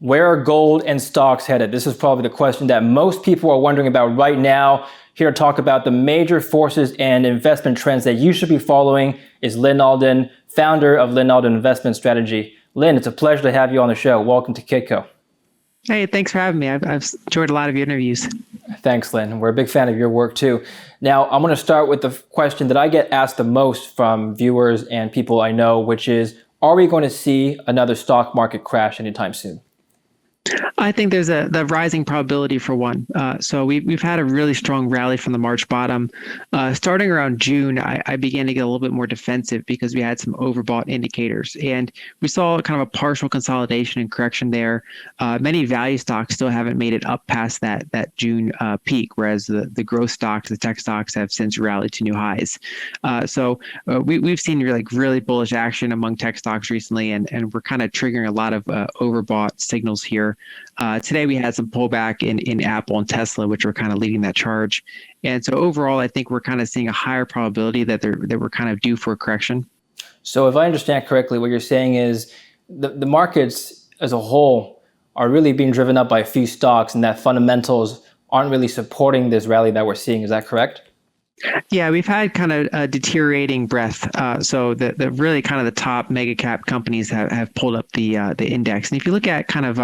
Where are gold and stocks headed? This is probably the question that most people are wondering about right now. Here to talk about the major forces and investment trends that you should be following is Lyn Alden, founder of Lyn Alden Investment Strategy. Lyn, it's a pleasure to have you on the show. Welcome to Kitco. Hey, thanks for having me. I've enjoyed a lot of your interviews. Thanks, Lyn. We're a big fan of your work too. Now, I'm going to start with the question that I get asked the most from viewers and people I know, which is, are we going to see another stock market crash anytime soon? I think there's the rising probability for one. So we've had a really strong rally from the March bottom. Starting around June, I began to get a little bit more defensive because we had some overbought indicators, and we saw kind of a partial consolidation and correction there. Many value stocks still haven't made it up past that June peak, whereas the growth stocks, the tech stocks, have since rallied to new highs. So we've seen really bullish action among tech stocks recently, and we're kind of triggering a lot of overbought signals here. Today we had some pullback in Apple and Tesla, which were kind of leading that charge. And so overall, I think we're kind of seeing a higher probability that we're kind of due for a correction. So if I understand correctly, what you're saying is the markets as a whole are really being driven up by a few stocks, and that fundamentals aren't really supporting this rally that we're seeing. Is that correct? Yeah, we've had kind of a deteriorating breadth. So the really kind of the top mega cap companies have pulled up the index. And if you look at kind of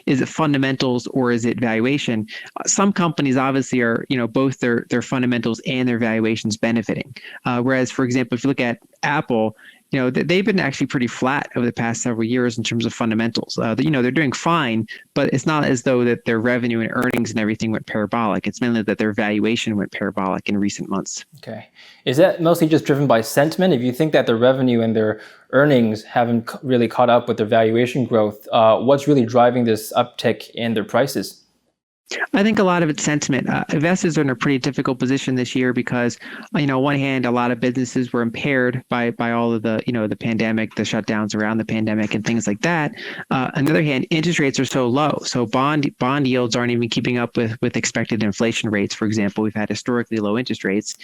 is it fundamentals or is it valuation? Some companies obviously are both their fundamentals and their valuations benefiting. Whereas, for example, if you look at Apple, they've been actually pretty flat over the past several years in terms of fundamentals. They're doing fine, but it's not as though that their revenue and earnings and everything went parabolic. It's mainly that their valuation went parabolic in recent months. Okay. Is that mostly just driven by sentiment? If you think that their revenue and their earnings haven't really caught up with their valuation growth, what's really driving this uptick in their prices? I think a lot of it's sentiment. Investors are in a pretty difficult position this year because, on one hand, a lot of businesses were impaired by all of the, the pandemic, the shutdowns around the pandemic and things like that. On the other hand, interest rates are so low. So bond yields aren't even keeping up with expected inflation rates. For example, we've had historically low interest rates.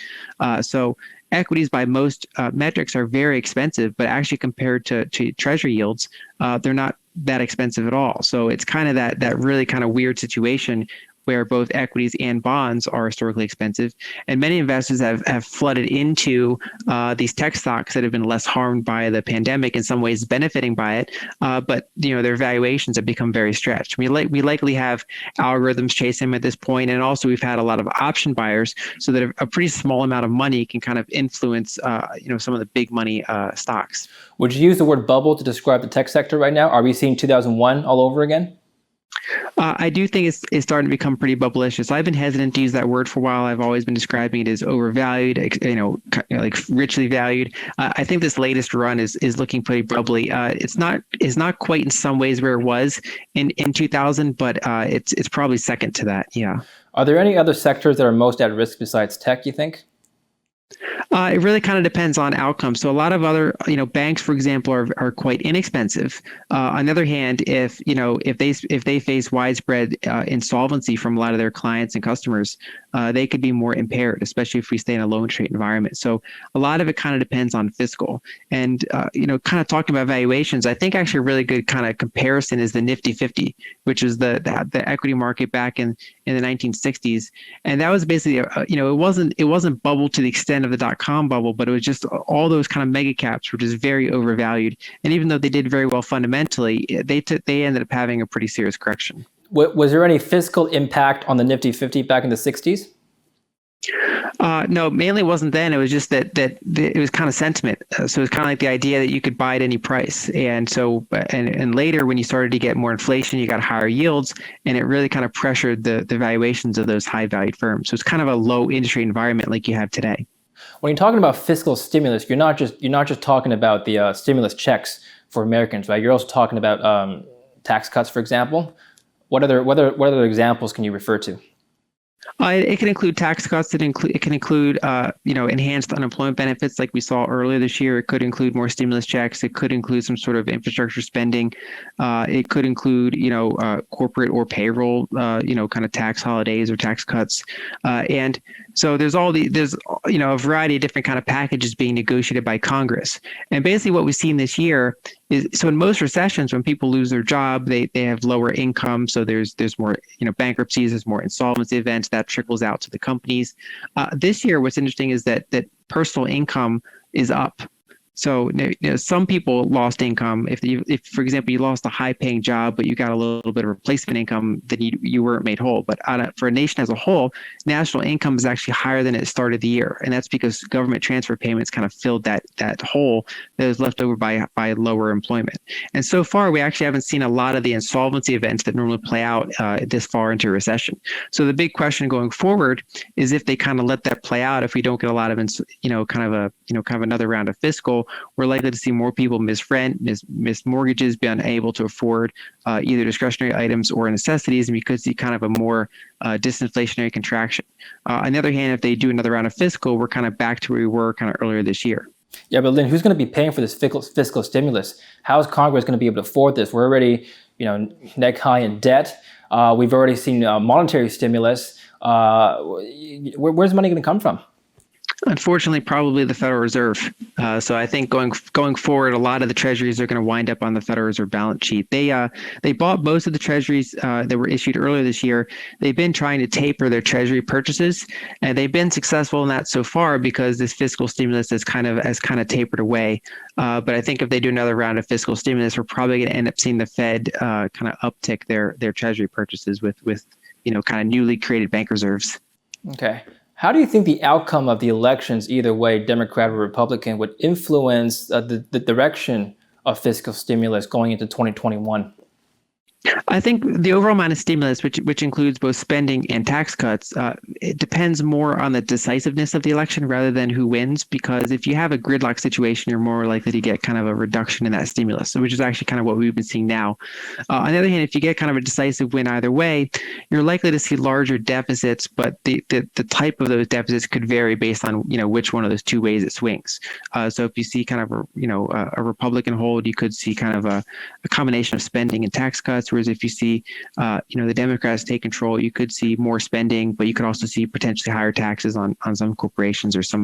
So equities by most metrics are very expensive, but actually compared to treasury yields, they're not that expensive at all. So it's kind of that really kind of weird situation where both equities and bonds are historically expensive. And many investors have flooded into these tech stocks that have been less harmed by the pandemic, in some ways benefiting by it. But their valuations have become very stretched. We likely have algorithms chasing them at this point. And also we've had a lot of option buyers, so that a pretty small amount of money can kind of influence some of the big money stocks. Would you use the word bubble to describe the tech sector right now? Are we seeing 2001 all over again? I do think it's starting to become pretty bubblicious. I've been hesitant to use that word for a while. I've always been describing it as overvalued, like richly valued. I think this latest run is looking pretty bubbly. It's not quite in some ways where it was in 2000, but it's probably second to that. Yeah. Are there any other sectors that are most at risk besides tech, you think? It really kind of depends on outcomes. So a lot of other, banks, for example, are quite inexpensive. On the other hand, if they face widespread insolvency from a lot of their clients and customers, they could be more impaired, especially if we stay in a low interest rate environment. So a lot of it kind of depends on fiscal. And kind of talking about valuations, I think actually a really good kind of comparison is the Nifty 50, which is the equity market back in the 1960s, and that was basically it wasn't bubble to the extent of the dot-com bubble, but it was just all those kind of mega caps were just very overvalued. And even though they did very well fundamentally, they ended up having a pretty serious correction. Was there any fiscal impact on the Nifty 50 back in the 60s? No, mainly it wasn't then. It was just that it was kind of sentiment. So it was kind of like the idea that you could buy at any price. And so, and later when you started to get more inflation, you got higher yields, and it really kind of pressured the valuations of those high valued firms. So it's kind of a low industry environment like you have today. When you're talking about fiscal stimulus, you're not just talking about the stimulus checks for Americans, right? You're also talking about tax cuts, for example. What other examples can you refer to? It can include tax cuts. It can include enhanced unemployment benefits like we saw earlier this year. It could include more stimulus checks. It could include some sort of infrastructure spending. It could include corporate or payroll kind of tax holidays or tax cuts. And So there's a variety of different kind of packages being negotiated by Congress. And basically what we've seen this year is, so in most recessions, when people lose their job, they have lower income. So there's more, bankruptcies, there's more insolvency events that trickles out to the companies. This year, what's interesting is that personal income is up. So some people lost income. If for example, you lost a high-paying job, but you got a little bit of replacement income, then you weren't made whole. But for a nation as a whole, national income is actually higher than it started the year, and that's because government transfer payments kind of filled that hole that was left over by lower employment. And so far, we actually haven't seen a lot of the insolvency events that normally play out this far into a recession. So the big question going forward is if they kind of let that play out. If we don't get a lot of kind of another round of fiscal, we're likely to see more people miss rent, miss mortgages, be unable to afford either discretionary items or necessities, and we could see kind of a more disinflationary contraction. On the other hand, if they do another round of fiscal, we're kind of back to where we were kind of earlier this year. Yeah, but Lyn, who's going to be paying for this fiscal stimulus? How is Congress going to be able to afford this? We're already, neck high in debt. We've already seen monetary stimulus. Where's money going to come from? Unfortunately, probably the Federal Reserve. So I think going forward, a lot of the treasuries are going to wind up on the Federal Reserve balance sheet. They bought most of the treasuries that were issued earlier this year. They've been trying to taper their treasury purchases, and they've been successful in that so far because this fiscal stimulus has kind of tapered away. But I think if they do another round of fiscal stimulus, we're probably going to end up seeing the Fed kind of uptick their treasury purchases with kind of newly created bank reserves. Okay. How do you think the outcome of the elections, either way, Democrat or Republican, would influence the direction of fiscal stimulus going into 2021? I think the overall amount of stimulus, which includes both spending and tax cuts, it depends more on the decisiveness of the election rather than who wins. Because if you have a gridlock situation, you're more likely to get kind of a reduction in that stimulus, which is actually kind of what we've been seeing now. On the other hand, if you get kind of a decisive win either way, you're likely to see larger deficits, but the type of those deficits could vary based on which one of those two ways it swings. So if you see kind of a Republican hold, you could see kind of a combination of spending and tax cuts. Whereas if you see, the Democrats take control, you could see more spending, but you could also see potentially higher taxes on some corporations or some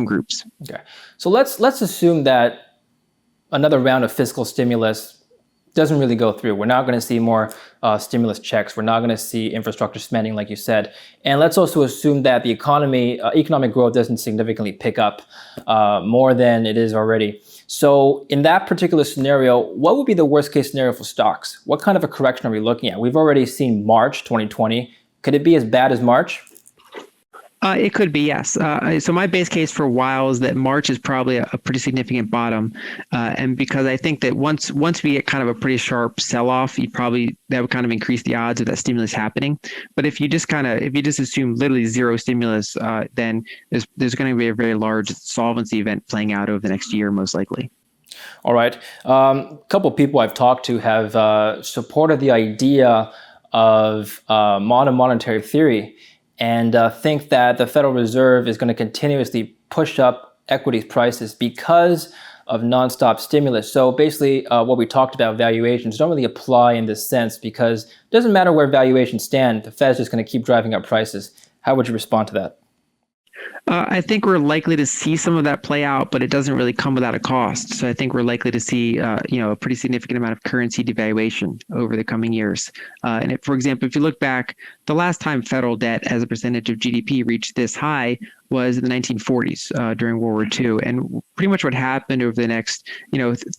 groups. Okay, so let's assume that another round of fiscal stimulus doesn't really go through. We're not going to see more stimulus checks. We're not going to see infrastructure spending, like you said. And let's also assume that the economic growth doesn't significantly pick up more than it is already. So in that particular scenario, what would be the worst case scenario for stocks? What kind of a correction are we looking at? We've already seen March 2020. Could it be as bad as March? It could be, yes. So my base case for a while is that March is probably a pretty significant bottom, and because I think that once we get kind of a pretty sharp sell-off, that would kind of increase the odds of that stimulus happening. But if you just assume literally zero stimulus, then there's going to be a very large solvency event playing out over the next year, most likely. All right. A couple of people I've talked to have supported the idea of modern monetary theory, and think that the Federal Reserve is going to continuously push up equities prices because of nonstop stimulus. So basically, what we talked about, valuations, don't really apply in this sense because it doesn't matter where valuations stand, the Fed's just going to keep driving up prices. How would you respond to that? I think we're likely to see some of that play out, but it doesn't really come without a cost. So I think we're likely to see, a pretty significant amount of currency devaluation over the coming years. For example, if you look back, the last time federal debt as a percentage of GDP reached this high was in the 1940s during World War II. And pretty much what happened over the next,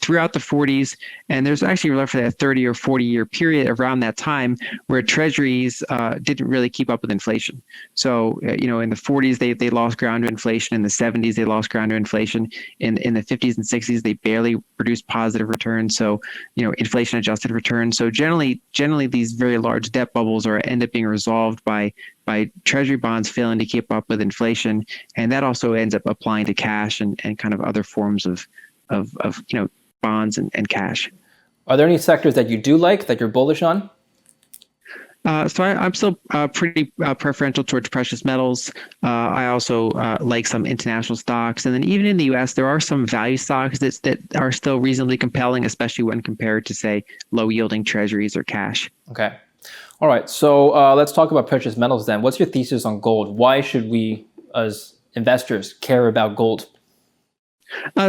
throughout the 40s, and there's actually roughly a 30 or 40 year period around that time where treasuries didn't really keep up with inflation. So, in the 40s, they lost ground to inflation. In the 70s, they lost ground to inflation. In the 50s and 60s, they barely produced positive returns. So, inflation adjusted returns. So generally these very large debt bubbles end up being resolved by treasury bonds failing to keep up with inflation, and that also ends up applying to cash and kind of other forms of bonds and cash. Are there any sectors that you do like, that you're bullish on? So I'm still pretty preferential towards precious metals. I also like some international stocks, and then even in the U.S., there are some value stocks that are still reasonably compelling, especially when compared to, say, low-yielding treasuries or cash. Okay. All right, so let's talk about precious metals then. What's your thesis on gold? Why should we, as investors, care about gold?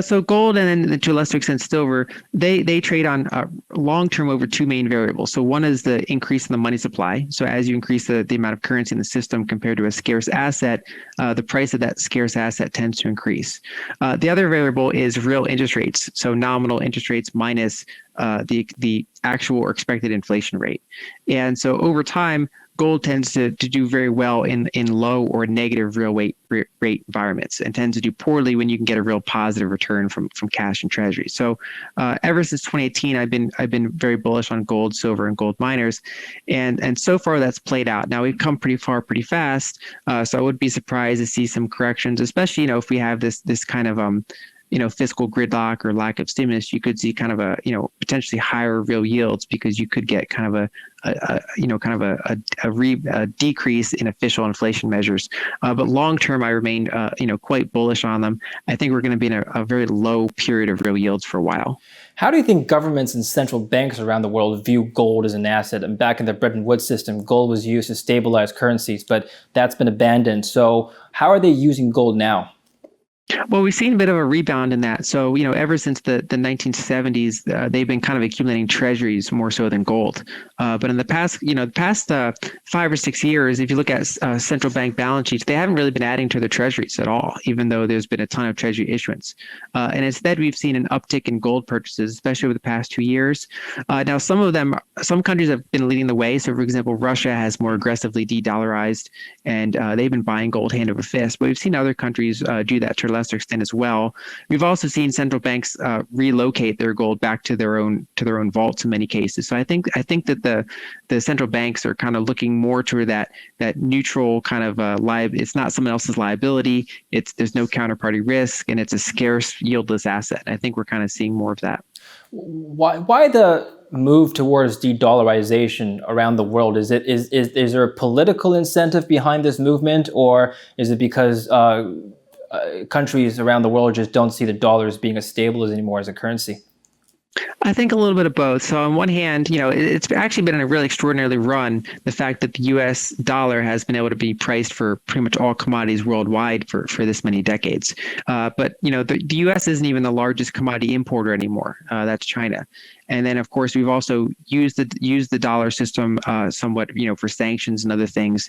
So gold and then to a lesser extent silver, they trade on long term over two main variables. So one is the increase in the money supply. So as you increase the amount of currency in the system compared to a scarce asset, the price of that scarce asset tends to increase. The other variable is real interest rates. So nominal interest rates minus the actual or expected inflation rate. And so over time, gold tends to do very well in low or negative real rate environments, and tends to do poorly when you can get a real positive return from cash and treasury. So ever since 2018, I've been very bullish on gold, silver, and gold miners, and so far that's played out. Now we've come pretty far pretty fast, so I would be surprised to see some corrections, especially if we have this kind of fiscal gridlock or lack of stimulus. You could see kind of a potentially higher real yields, because you could get kind of a decrease in official inflation measures. But long term, I remain quite bullish on them. I think we're going to be in a very low period of real yields for a while. How do you think governments and central banks around the world view gold as an asset? And back in the Bretton Woods system, gold was used to stabilize currencies, but that's been abandoned. So how are they using gold now? Well, we've seen a bit of a rebound in that. So, ever since the 1970s, they've been kind of accumulating treasuries more so than gold. But in the past, 5 or 6 years, if you look at central bank balance sheets, they haven't really been adding to their treasuries at all, even though there's been a ton of treasury issuance. And instead, we've seen an uptick in gold purchases, especially over the past 2 years. Now, some countries have been leading the way. So, for example, Russia has more aggressively de-dollarized, and they've been buying gold hand over fist. But we've seen other countries do that to a lesser extent as well. We've also seen central banks relocate their gold back to their own vaults in many cases. So I think that the central banks are kind of looking more toward that neutral kind of it's not someone else's liability. There's no counterparty risk, and it's a scarce, yieldless asset. I think we're kind of seeing more of that. Why the move towards de-dollarization around the world? Is there a political incentive behind this movement, or is it because countries around the world just don't see the dollar as being as stable as anymore as a currency? I think a little bit of both. So on one hand, it's actually been a really extraordinarily run, the fact that the US dollar has been able to be priced for pretty much all commodities worldwide for this many decades. But the US isn't even the largest commodity importer anymore. That's China. And then, of course, we've also used the dollar system somewhat, for sanctions and other things.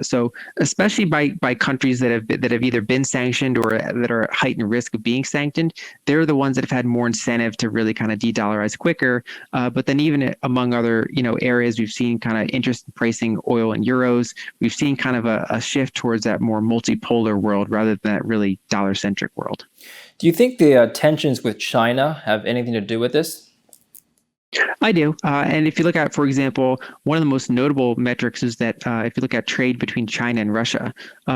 So, especially by countries that have either been sanctioned or that are at heightened risk of being sanctioned, they're the ones that have had more incentive to really kind of de-dollarize quicker. But then, even among other areas, we've seen kind of interest in pricing oil and euros. We've seen kind of a shift towards that more multipolar world rather than that really dollar-centric world. Do you think the tensions with China have anything to do with this? I do. And if you look at, for example, one of the most notable metrics is that if you look at trade between China and Russia,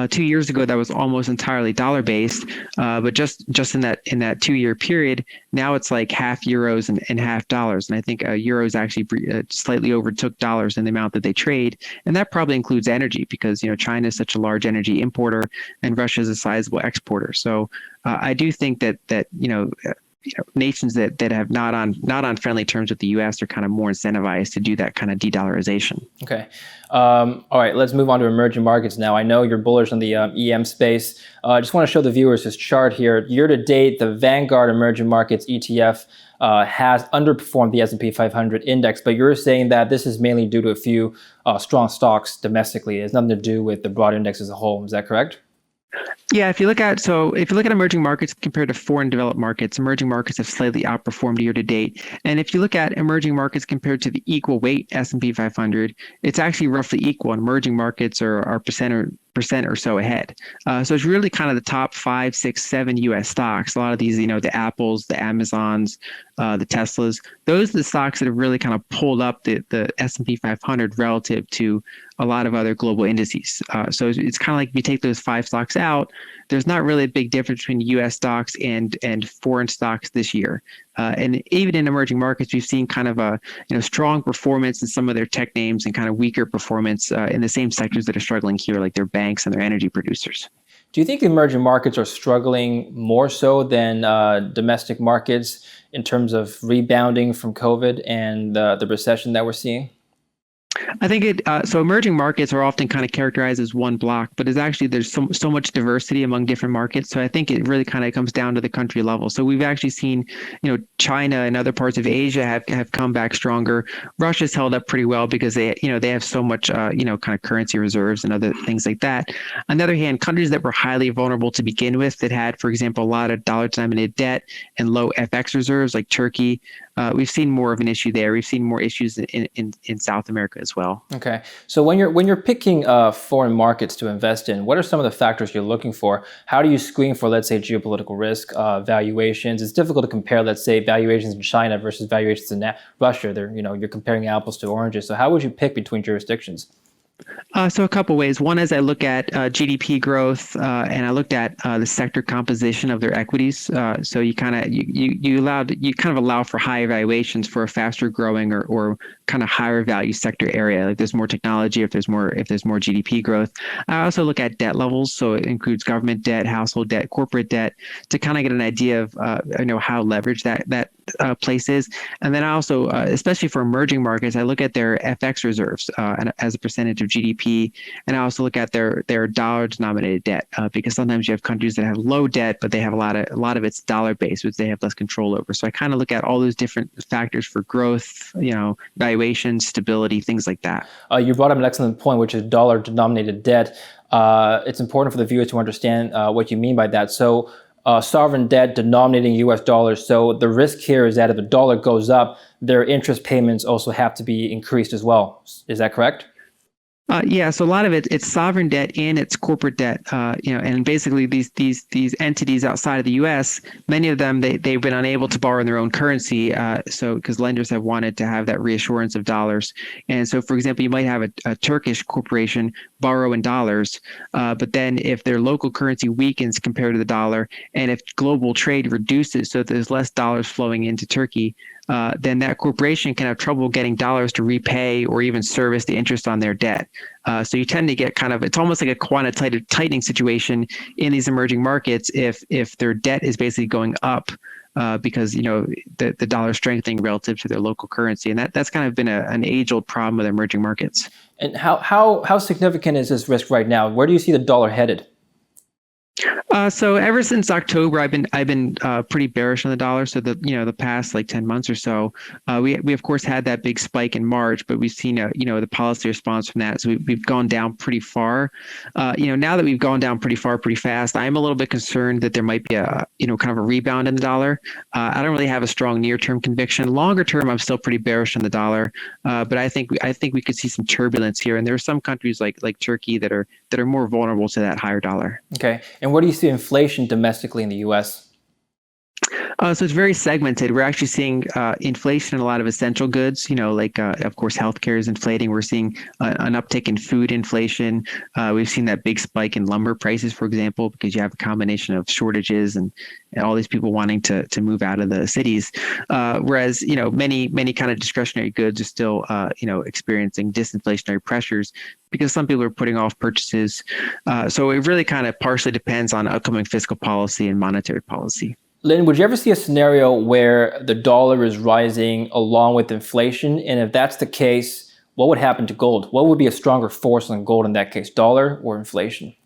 2 years ago, that was almost entirely dollar based. But just in that 2 year period, now it's like half euros and half dollars. And I think euros actually slightly overtook dollars in the amount that they trade. And that probably includes energy, because, China is such a large energy importer and Russia is a sizable exporter. So I do think that nations that have not on friendly terms with the U.S. are kind of more incentivized to do that kind of de-dollarization. Okay. All right, let's move on to emerging markets now. I know you're bullish on the EM space. I just want to show the viewers this chart here. Year to date, the Vanguard Emerging Markets ETF has underperformed the S&P 500 index, but you're saying that this is mainly due to a few strong stocks domestically. It has nothing to do with the broad index as a whole. Is that correct? Yeah, if you look at emerging markets compared to foreign developed markets, emerging markets have slightly outperformed year to date. And if you look at emerging markets compared to the equal weight S&P 500, it's actually roughly equal. And emerging markets are percent or so ahead. So it's really kind of the top 5, 6, 7 U.S. stocks. A lot of these, the Apples, the Amazons, the Teslas. Those are the stocks that have really kind of pulled up the S&P 500 relative to a lot of other global indices. So it's kind of like if you take those 5 stocks out, there's not really a big difference between U.S. stocks and foreign stocks this year. And even in emerging markets, we've seen kind of a strong performance in some of their tech names and kind of weaker performance in the same sectors that are struggling here, like their banks and their energy producers. Do you think emerging markets are struggling more so than domestic markets in terms of rebounding from COVID and the recession that we're seeing? I think so emerging markets are often kind of characterized as one block, but there's so much diversity among different markets. So I think it really kind of comes down to the country level. So we've actually seen, China and other parts of Asia have come back stronger. Russia's held up pretty well because they have so much, kind of currency reserves and other things like that. On the other hand, countries that were highly vulnerable to begin with, that had, for example, a lot of dollar-denominated debt and low FX reserves, like Turkey, we've seen more of an issue there. We've seen more issues in South America as well. Okay, so when you're picking foreign markets to invest in, what are some of the factors you're looking for? How do you screen for, let's say, geopolitical risk, valuations? It's difficult to compare, let's say, valuations in China versus valuations in Russia. You're comparing apples to oranges. So how would you pick between jurisdictions? So a couple ways. One is I look at GDP growth, and I looked at the sector composition of their equities. So you kind of allow for higher valuations for a faster growing or kind of higher value sector area. Like there's more technology, if there's more GDP growth. I also look at debt levels, so it includes government debt, household debt, corporate debt, to kind of get an idea of how leveraged that place is. And then I also, especially for emerging markets, I look at their FX reserves as a percentage of GDP, and I also look at their dollar-denominated debt because sometimes you have countries that have low debt, but they have a lot of it's dollar-based, which they have less control over. So I kind of look at all those different factors for growth, valuation, stability, things like that. You brought up an excellent point, which is dollar-denominated debt. It's important for the viewers to understand what you mean by that. So sovereign debt denominating US dollars. So the risk here is that if the dollar goes up, their interest payments also have to be increased as well. Is that correct? Yeah, so a lot of it's sovereign debt and it's corporate debt, and basically these entities outside of the U.S., many of them they've been unable to borrow in their own currency, so because lenders have wanted to have that reassurance of dollars, and so for example, you might have a Turkish corporation borrow in dollars, but then if their local currency weakens compared to the dollar, and if global trade reduces, so there's less dollars flowing into Turkey, then that corporation can have trouble getting dollars to repay or even service the interest on their debt. So you tend to get it's almost like a quantitative tightening situation in these emerging markets if their debt is basically going up because the dollar strengthening relative to their local currency, and that's kind of been an age-old problem with emerging markets. And how significant is this risk right now? Where do you see the dollar headed? So ever since October, I've been pretty bearish on the dollar. So the past like 10 months or so, we of course had that big spike in March, but we've seen the policy response from that. So we've gone down pretty far. Now that we've gone down pretty far, pretty fast, I'm a little bit concerned that there might be a kind of a rebound in the dollar. I don't really have a strong near-term conviction. Longer term, I'm still pretty bearish on the dollar, but I think we could see some turbulence here. And there are some countries like Turkey that are more vulnerable to that higher dollar. Okay, and where do you see inflation domestically in the U.S.? So it's very segmented. We're actually seeing inflation in a lot of essential goods. Of course, healthcare is inflating. We're seeing an uptick in food inflation. We've seen that big spike in lumber prices, for example, because you have a combination of shortages and all these people wanting to move out of the cities. Whereas many kind of discretionary goods are still experiencing disinflationary pressures because some people are putting off purchases. So it really kind of partially depends on upcoming fiscal policy and monetary policy. Lyn, would you ever see a scenario where the dollar is rising along with inflation? And if that's the case, what would happen to gold? What would be a stronger force on gold in that case, dollar or inflation?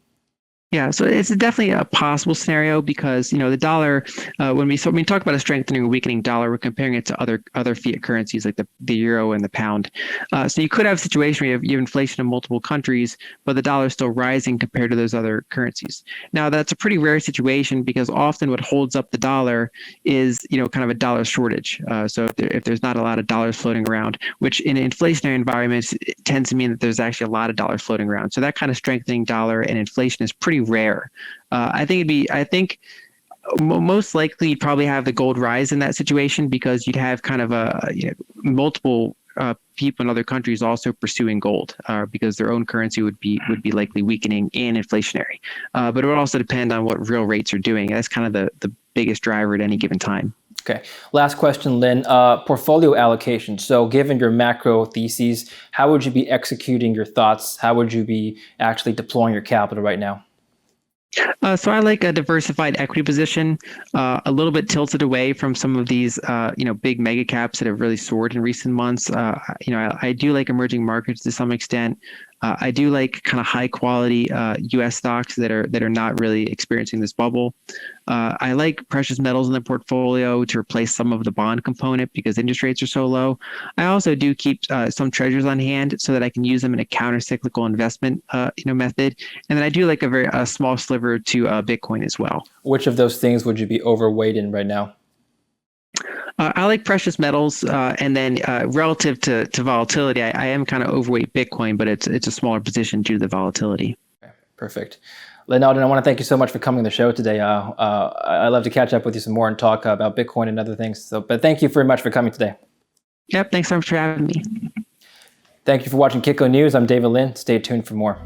Yeah, so it's definitely a possible scenario because the dollar, when we talk about a strengthening or weakening dollar, we're comparing it to other fiat currencies like the euro and the pound. So you could have a situation where you have inflation in multiple countries, but the dollar is still rising compared to those other currencies. Now that's a pretty rare situation because often what holds up the dollar is kind of a dollar shortage. So if there's not a lot of dollars floating around, which in inflationary environments it tends to mean that there's actually a lot of dollars floating around. So that kind of strengthening dollar and inflation is pretty rare. I think most likely you'd probably have the gold rise in that situation because you'd have kind of multiple people in other countries also pursuing gold because their own currency would be likely weakening and inflationary. But it would also depend on what real rates are doing. That's kind of the biggest driver at any given time. Okay. Last question, Lyn. Portfolio allocation. So given your macro theses, how would you be executing your thoughts? How would you be actually deploying your capital right now? So I like a diversified equity position, a little bit tilted away from some of these, big mega caps that have really soared in recent months. I do like emerging markets to some extent. I do like kind of high quality U.S. stocks that are not really experiencing this bubble. I like precious metals in the portfolio to replace some of the bond component because interest rates are so low. I also do keep some treasures on hand so that I can use them in a counter-cyclical investment, method. And then I do like a small sliver to Bitcoin as well. Which of those things would you be overweight in right now? I like precious metals, and then relative to volatility, I am kind of overweight Bitcoin, but it's a smaller position due to the volatility. Okay, perfect. Lyn Alden, I want to thank you so much for coming on the show today. I'd love to catch up with you some more and talk about Bitcoin and other things. But thank you very much for coming today. Yep, thanks so much for having me. Thank you for watching Kitco News. I'm David Lyn. Stay tuned for more.